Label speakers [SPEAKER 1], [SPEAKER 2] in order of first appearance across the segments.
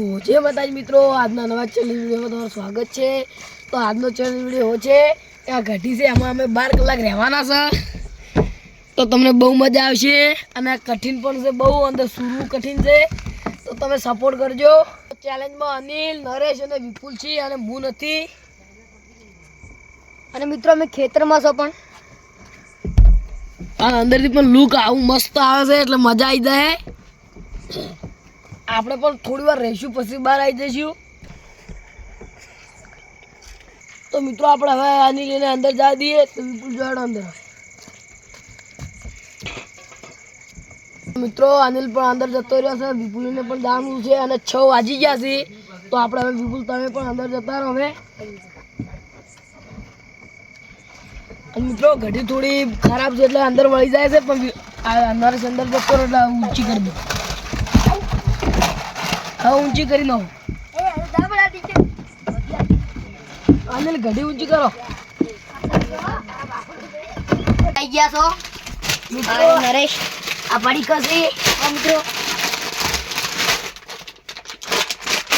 [SPEAKER 1] जय माताजी मित्रों, आज नवा चैनल वीडियो में તમારું સ્વાગત છે। तो આજનો ચેનલ વિડિયો છે આ ઘટી છે એમાં અમે 12 કલાક રહેવાના છે। તો તમને બહુ મજા આવશે અને કઠિન પણ છે, બહુ અંદર સુરુ કઠિન છે। તો તમે સપોર્ટ કરજો। ચેલેન્જમાં અનિલ, નરેશ અને વિપુલ છે અને હું નથી।
[SPEAKER 2] અને મિત્રો અમે ખેતરમાં છો પણ
[SPEAKER 1] આ અંદરથી પણ લુક આવું મસ્ત આવે છે એટલે મજા આવી જાય। આપણે પણ થોડી વાર રહીશું પછી બહાર આવી જઈશું। તો મિત્રો આપણે હવે અનિલ એને અંદર જવા દઈએ તો વિપુલ જોડો અંદર। મિત્રો અનિલ પણ અંદર જતો રહ્યો છે, વિપુલને પણ જવાનું છે અને 6 વાગી ગયા છે। તો આપણે હવે વિપુલ તમે પણ અંદર જતા રહો હવે। મિત્રો ઘડી થોડી ખરાબ છે એટલે અંદર વળી જાય છે, પણ નરેશ અંદર જતો રહ્યો એટલે ઊંચી કરી દો। हाँ ऊंची करी नो अनिल घड़ी ऊंची करो।
[SPEAKER 2] आई गया सो
[SPEAKER 1] मित्रों
[SPEAKER 2] नरेश
[SPEAKER 1] आ पड़ी कसी
[SPEAKER 2] मित्रों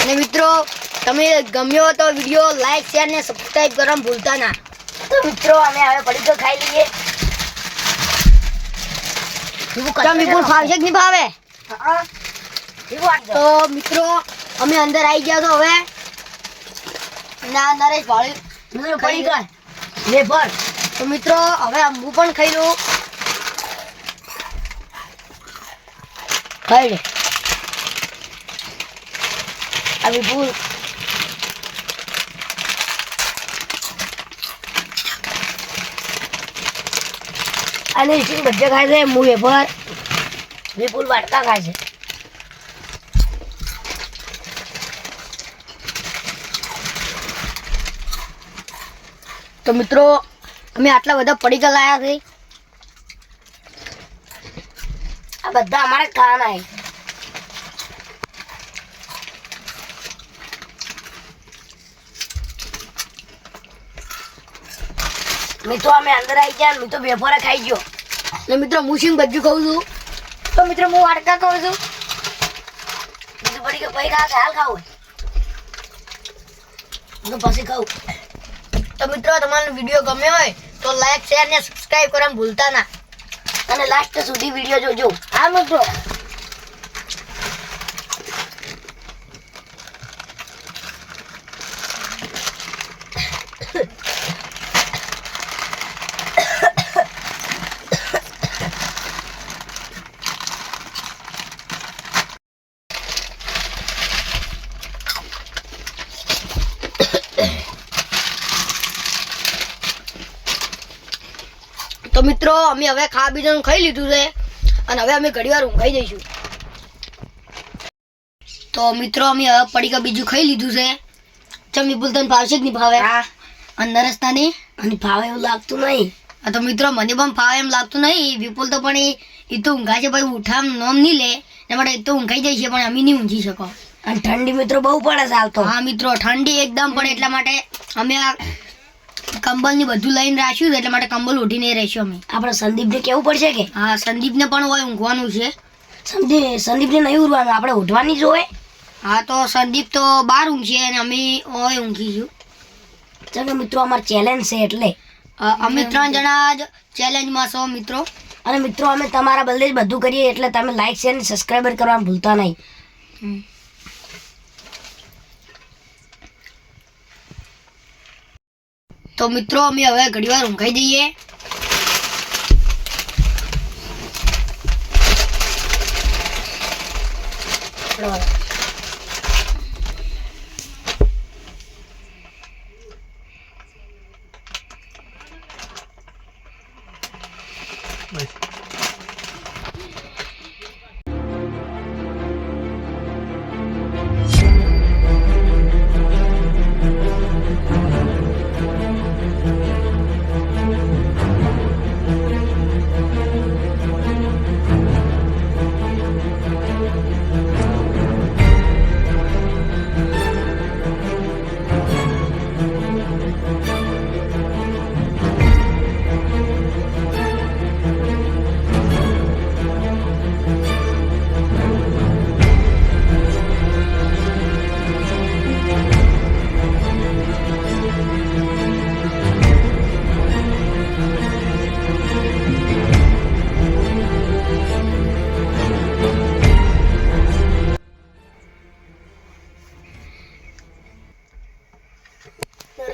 [SPEAKER 2] અને મિત્રો તમે ગમ્યો તો વિડિયો લાઈક શેર ને સબસ્ક્રાઇબ કરવાનું ભૂલતા ના।
[SPEAKER 1] तो मित्रों हमें હવે પડી તો ખાઈ લઈએ।
[SPEAKER 2] તમે વિપુલ ભાવે કે નહીં ભાવે?
[SPEAKER 1] હા
[SPEAKER 2] तो મિત્રો અમે અંદર આવી ગયા તો હવે ના નરેશ ભાળી
[SPEAKER 1] મિત્રો પડી ગઈ લે પર।
[SPEAKER 2] તો મિત્રો હવે હું પણ ખાઈ લઉં।
[SPEAKER 1] ખાઈ લે આ વિપુલ અને શું બધે ખાય છે, હું વેફર, વિપુલ વાટકા ખાય છે।
[SPEAKER 2] તો મિત્રો અમે આટલા બધા પડીકા લાયા છે,
[SPEAKER 1] આ બધા અમારે ખાવાના છે। મિત્રો અમે અંદર આવી ગયા, હું તો વેફર ખાઈ ગયો
[SPEAKER 2] ને મિત્રો હું સિંગ ભજ્જુ ખાઉં છું।
[SPEAKER 1] તો મિત્રો હું વાટકા ખાઉં છું। બીજું પડી ગયું પછી ખા હાલ ખાવું હું પછી ખાઉં।
[SPEAKER 2] તો મિત્રો તમારો વિડિયો ગમ્યો હોય તો લાઈક શેર ને સબસ્ક્રાઇબ કરવાનું ભૂલતા ના
[SPEAKER 1] અને લાસ્ટ સુધી વિડિયો જોજો। હા મિત્રો
[SPEAKER 2] તો મિત્રો અમે હવે ખા બીજાનું ખાઈ લીધું છે અને હવે અમે ઘડીવાર ઊંઘાઈ જઈશું। તો મિત્રો અમે હવે પડીકા બીજું ખાઈ લીધું છે। ચમ વિપુલ તને ભાવશે કે નહીં ભાવે?
[SPEAKER 1] હા
[SPEAKER 2] અંદર રસ્તાની
[SPEAKER 1] અને ભાવે એવું લાગતું નહીં।
[SPEAKER 2] તો મિત્રો મને પણ ભાવે એમ લાગતું નહીં। વિપુલ તો પણ એ તો ઊંઘા છે ભાઈ, ઉઠામ નોમ નહીં લે ને માટે એ તો ઊંઘાઈ જાય છે પણ અમે નહીં ઊંઘી શકો।
[SPEAKER 1] અને ઠંડી મિત્રો બહુ પડે છે હાલ તો।
[SPEAKER 2] હા મિત્રો ઠંડી એકદમ પડે એટલા માટે અમે આ કંબલ ની બધું લઈને રાખ્યું છે, એટલા માટે કંબલ ઉઠીને રહીશું અમે।
[SPEAKER 1] આપણે સંદીપને કેવું પડશે કે?
[SPEAKER 2] હા સંદીપને પણ હોય ઊંઘવાનું છે।
[SPEAKER 1] સંદીપને નહીં ઉડવાનું, આપણે ઉઠવાની જ હોય।
[SPEAKER 2] હા તો સંદીપ તો બહાર ઊંઘશે અને અમે હોય ઊંઘીશું।
[SPEAKER 1] ચાલો મિત્રો અમારી ચેલેન્જ છે એટલે
[SPEAKER 2] અમે 3 જણા જ ચેલેન્જમાં છો મિત્રો।
[SPEAKER 1] અને મિત્રો અમે તમારા બદલે જ બધું કરીએ એટલે તમે લાઈક શેર અને સબસ્ક્રાઇબર કરવાનું ભૂલતા નહીં।
[SPEAKER 2] તો મિત્રો અમે હવે ઘડીવાર ઊંઘાઈ જઈએ।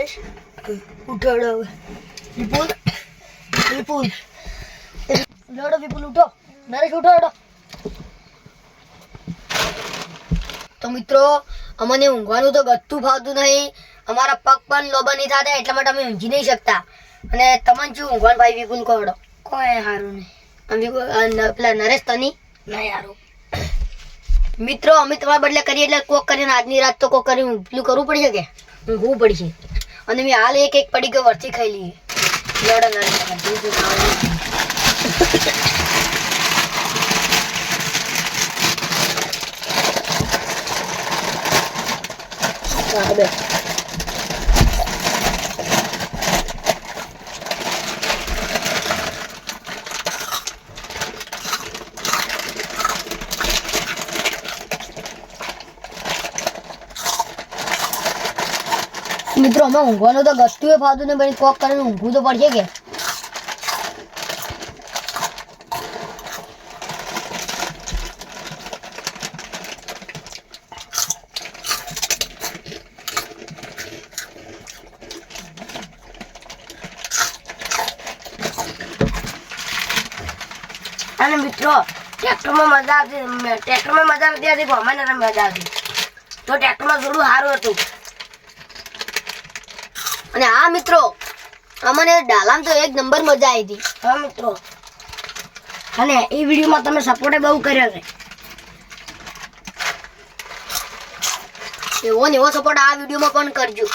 [SPEAKER 2] નરેશ ઉઠાડો હવે વિપુલ વિપુલ લડો વિપુલ ઉઠો નરેશ ઉઠાડો તો મિત્રો અમને ઊંઘવાનું તો ગતું ફાવતું નહીં અમારા પગ પણ લોબા નહીં થતા એટલા માટે અમે ઊંઘી નહીં શકતા અને તમને શું ઊંઘવાનું ભાઈ વિપુલ કહો કોઈ સારું નહીં પેલા નરેશ તની નહીં સારું મિત્રો અમે તમારા બદલે કરીએ એટલે કોક કરીને આજની રાત તો કોક કરીને પેલું કરવું પડશે કે ઊંઘવું પડશે અને મેં હાલ એક પડી ગયો વરથી ખાઈ લઈએ લડો નરેશ મિત્રો અમે ઊંઘવાનું તો ગસ્તું એ ફાવતું ને ભાઈ કોક કરીને ઊંઘવું તો પડશે કે અને મિત્રો ટ્રેક્ટરમાં મજા આવતી ગમે ને મજા આવતી તો ટ્રેક્ટરમાં થોડું સારું હતું અને હા મિત્રો અમને ડાલામ તો એક નંબર મજા આવી હતી હા મિત્રો અને એ વિડીયોમાં તમે સપોર્ટ બહુ કર્યો છે એવો ને એવો સપોર્ટ આ વિડીયોમાં પણ કરજો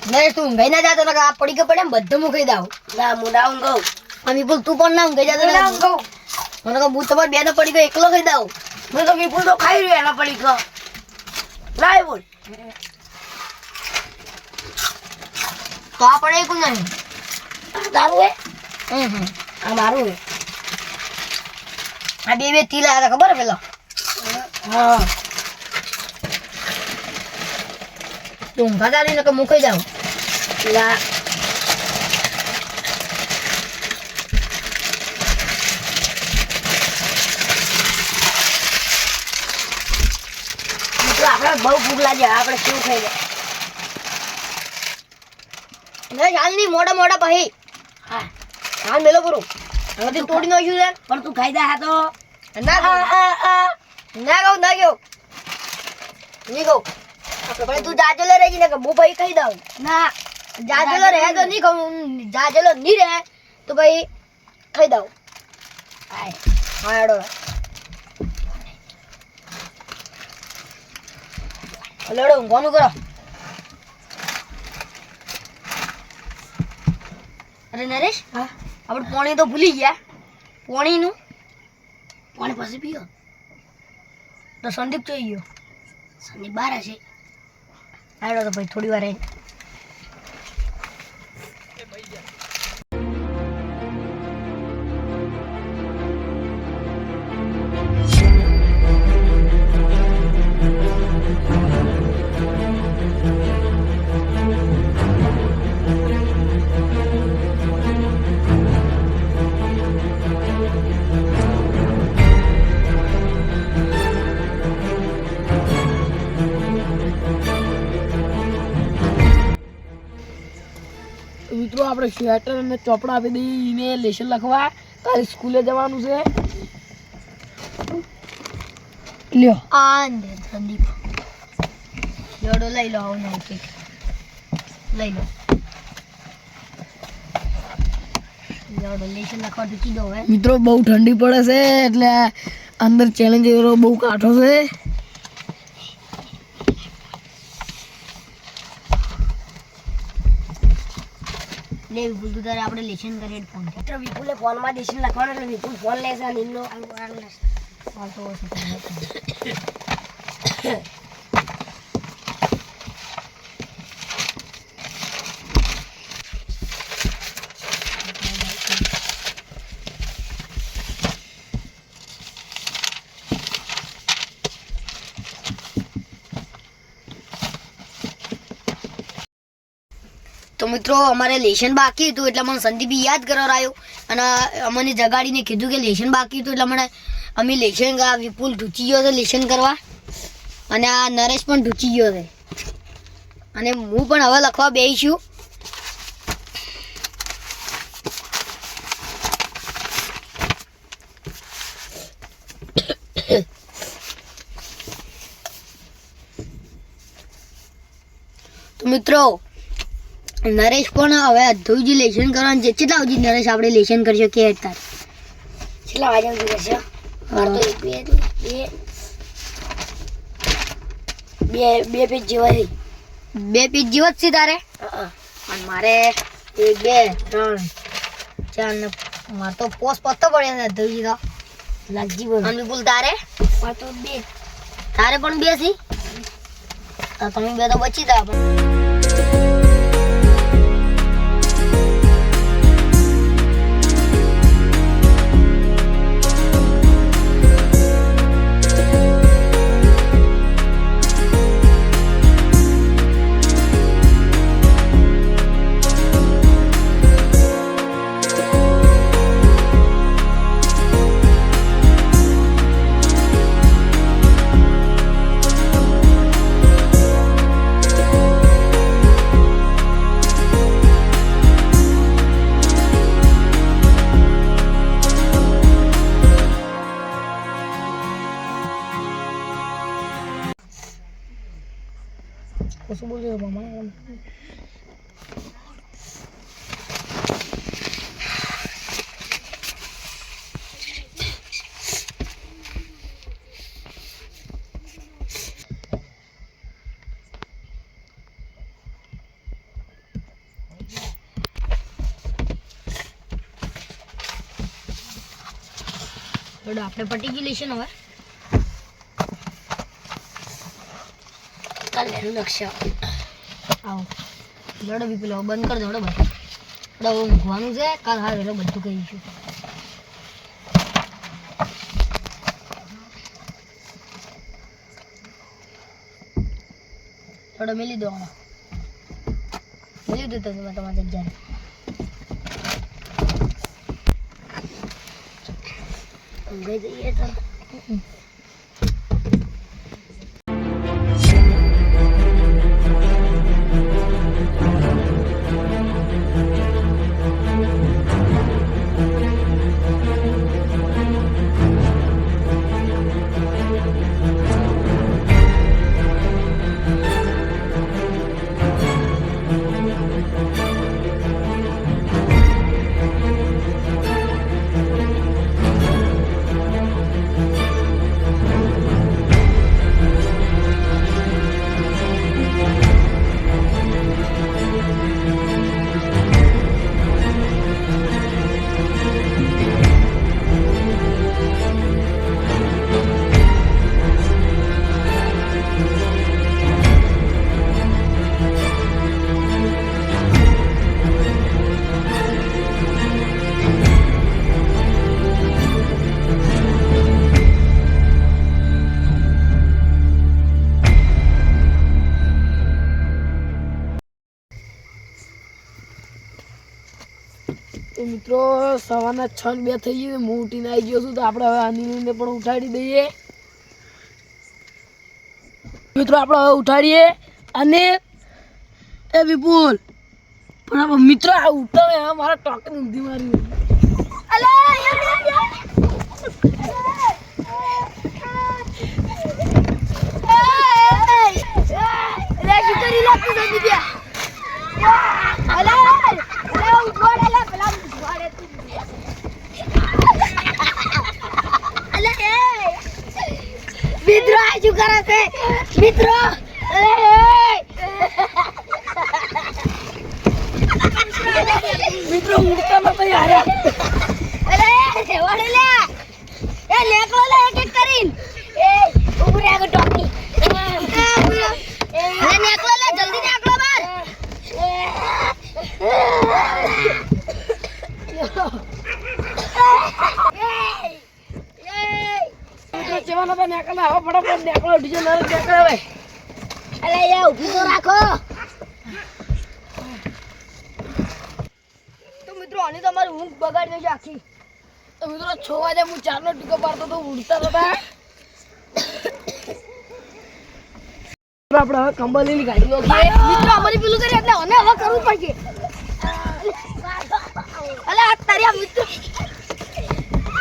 [SPEAKER 2] નરેશ તું ઊંઘાઈ ના જાતો આ પડી ગયો પડે બધું મૂકી દઉં ના હું ના ઊંઘાઉં અને વિપુલ તું પણ ના ઊંઘાઈ જાતો ના ઊંઘાઉં મને કહું હું તમારે બે નો પડી ગયો એકલો ખાઈ દઉં મેં તો વિપુલ તો ખાઈ રહ્યો એનો પડી ગયો ના બોલ તો આ પડે એકું નહીં તારું હે આ મારું હે આ બે તી લાયા હતા ખબર હે પેલા હા તું ઊંઘાતા નહીં કે મૂકી જાઉં લા આપણે બહુ ભૂખ લાગી આપણે કેવું ખાઈ જાય હાલ નહીં મોડા મોડા ભાઈ હા હાલ મેલો કરું હવે તોડી નાખ્યું છે પણ તું ખાઈ દે હા તો ના કહું નહીં કહું આપણે તું જાજેલો રહી ને કે હું ભાઈ ખાઈ દઉં ના જાજેલો રહે તો નહીં કહું જાજેલો નહીં રહે તો ભાઈ ખાઈ દઉં હા એડો લડો ઊંઘવાનું કરો અરે નરેશ હા આપણે પાણી તો ભૂલી ગયા પાણીનું પાણી પછી પીઓ તો સંદીપ જોઈ ગયો સંદીપ બહાર હશે આડો તો ભાઈ થોડી વાર રહી
[SPEAKER 1] મિત્રો આપણે સ્વેટર અને ચોપડા આપી દઈને લેશન લખવા, કાલે સ્કૂલે જવાનું છે. લ્યો
[SPEAKER 2] આંધે સંદીપ જોડો લઈ લો. આવું નવું કેક લઈ લો. જોડો લેશન લખવા ઢૂકી દો. હવે
[SPEAKER 1] મિત્રો બહુ ઠંડી પડે છે એટલે અંદર ચેલેન્જ એવો બહુ કાઠો છે.
[SPEAKER 2] લે વિપુલ તું તારે આપણે લેશન કરીએ ફોન. મિત્ર વિપુલે ફોનમાં લેશન લખવાનું એટલે વિપુલ ફોન લેશે અને એમનો હાલતો હોય છે. તો મિત્રો અમારે લેશન બાકી હતું એટલે મને સંદીપી યાદ કરાવ્યો અને અમને જગાડીને કીધું કે લેશન બાકી હતું એટલે મને અમે લેશન વિપુલ ઢૂચી ગયો છે લેશન કરવા અને આ નરેશ પણ ઢૂચી ગયો છે અને હું પણ હવે લખવા બેસીશું. તો મિત્રો નરેશ પણ હવે અધ્ધું જે લેશન કરવાનું છે. કેટલા સુધી નરેશ આપણે લેશન કરશો કે તાર કેટલા વાગ્યા સુધી કરશો? બે પેજ જેવા છે. 2 પેજ જેવા જ છે તારે? અને મારે 1 2 3 4 ને મારે તો પોસ્ટ પત્તો પડ્યા છે અધ્ધુજી તો લાગજી બોલ. અને બોલ તારે તો 2. તારે પણ 2 છે? તો તમે 2 તો બચી તા પણ.
[SPEAKER 1] શું બોલજો મામા?
[SPEAKER 2] આપણે પટી ગયું લેશન હવે. કાલે લક્ષ્ય આવો જોડો વિપુલ બંધ કર દો. બધું ઊંઘવાનું છે. કાલ હા વેલો બધું કહીશું. થોડો મેલી દો. મેલી દો તમે તમારે જગ્યાએ. ઊંઘાઈ જઈએ તો
[SPEAKER 1] તો મિત્રો સવારના 6 ને 2 થઈ ગયું. હું ઉઠીને આવી ગયો છું તો આપણે હવે અનિલને પણ ઉઠાડી દઈએ. મિત્રો આપણે હવે ઉઠાડીએ. અને એ વિપુલ પણ આ મિત્રો આ ઉતરે આ મારા ટોકન ઊંધી મારી
[SPEAKER 2] અલે યાર અલે શિકારી લાગતું જલ્દી ગયા અલે ઉઠવાડે લે પેલા ઉઠવાડે અલે મિત્રો આ શું કરે છે મિત્રો અલે
[SPEAKER 1] મિત્રો ઉડતા નતા યાર
[SPEAKER 2] અલે વડે લે એ લેકલો લે એક એક કરીને એ ઉભરે આગળ ટોકી અલે નેકલો લે જલ્દી નેકલો બાર
[SPEAKER 1] મિત્રો ચેવા નતા નેકલા હવે ફટાફટ નેકલો ડીજે નર નેકલા હવે
[SPEAKER 2] અલે યા ઊભી તો રાખો તો મિત્રો આની તમારી ઊંઘ બગાડી દેજો આખી
[SPEAKER 1] તો મિત્રો 6 વાગે હું ચારનો ટીકો પાડતો તો ઉડતા નતા આપણે હવે કંબલીની ગાડી નો
[SPEAKER 2] મિત્રો અમારી પેલું કરી એટલે મને હવે કરવું પડશે અલે આ તારી મિત્રો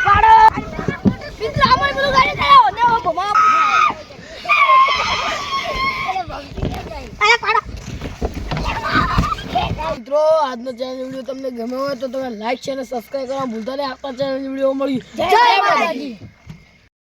[SPEAKER 2] પાડો મિત્રો અમારી પેલું ગાડી કરે ને હવે ભમા અલે પાડો
[SPEAKER 1] મિત્રો આજનો ચેનલ વિડીયો તમને ગમ્યો હોય તો તમે લાઈક શેર અને સબસ્ક્રાઇબ કરવાનું ભૂલતા નહીં. આપણા ચેનલ વિડીયો મળ્યું
[SPEAKER 2] જય માતાજી.